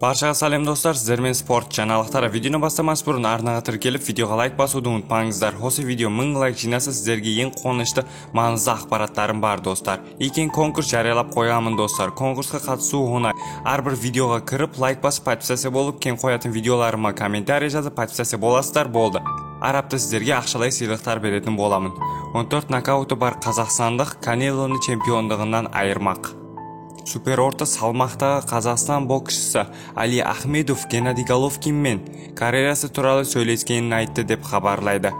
Barchaga salom dostlar, sizlerмен sport жаңалықтары. Видеоны бастамас бұрын арнаға тіркеліп, видеоға лайк басуды ұмытпаңыздар. Осы видео 1000 лайк жинаса, сіздерге ең қуанышты, маңызды ақпараттарым бар достар. Екен конкурс жариялап қоямын достар. Конкурсқа қатысу оңай. Әрбір видеоға кіріп, лайк басып, подписация болып, кен қоятын видеоларыма комментарий жазып, подписация боласыздар, болды. Арапта сіздерге ақшалай сыйлықтар беретін боламын. 14 нокауты бар қазақстандық Канелоны чемпиондығынан айырмақ. Супер орта салмақтағы Қазақстан боксшысы Али Ахмедов Геннадий Головкинмен карьерасы туралы сөйлескенін айтты деп хабарлайды.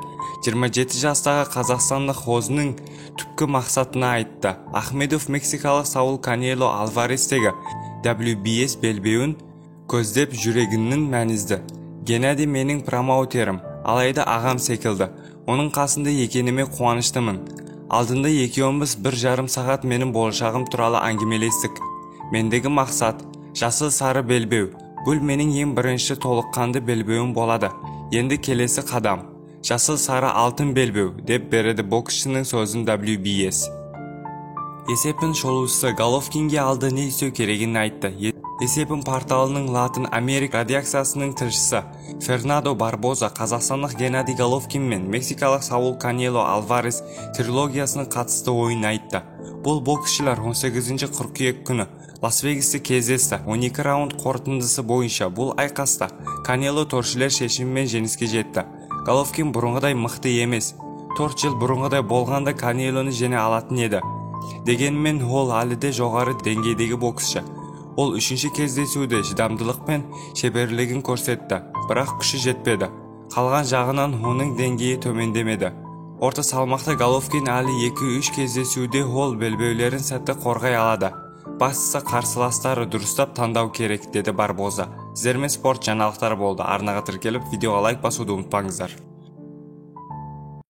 27 жастағы қазақстандық өзінің түпкі мақсатына айтты. Ахмедов мексикалық Саул Канело Альварестегі WBS белбеуін көздеп жүрегінің мәнізді. Геннадий менің промоутерім, алайда ағам секілді. Оның қасында екеніме қуаныштымын. Алдында екеуміз 1,5 сағат менің болашағым туралы әңгімелестік. Мендегі мақсат жасыл сары белбеу. Бұл менің ең бірінші толыққанды белбеуім болады. Енді келесі қадам жасыл сары алтын белбеу деп береді боксшының сөзін WBS. Есепін шолушысы Головкинге алды не істеу керегін айтты. Есепін порталының Латын Америка радиакциясының тілшісі Фернандо Барбоза қазақстандық Геннадий Головкин мен мексикалық Саул Канело Альварес трилогиясының қатысты ойын айтты. Бұл боксшылар 18 қыркүйек күні Лас-Вегаста кездесті. 12 раунд қорытындысы бойынша бұл айқаста Канело торшілер шешімімен жеңіске жетті. Головкин бұрынғыдай мықты емес. 4 жыл бұрынғыдай болғанда Канелоны жеңе алатын еді. Дегенмен ол әлі де жоғары деңгейдегі боксшы. Ол үшінші кездесуде шыдамдылық пен шеберлігін көрсетті, бірақ күші жетпеді. Қалған жағынан оның деңгейі төмендемеді. Орта салмақта Головкин әлі 2-3 кездесуде ол белбеулерін сәтті қорғай алады. Бастысы қарсыластары дұрыстап таңдау керек, деді Барбоза. Сіздермен спорт жаңалықтары болды. Арнаға тіркеліп, видеоға лайк басуды ұмытпаңыздар.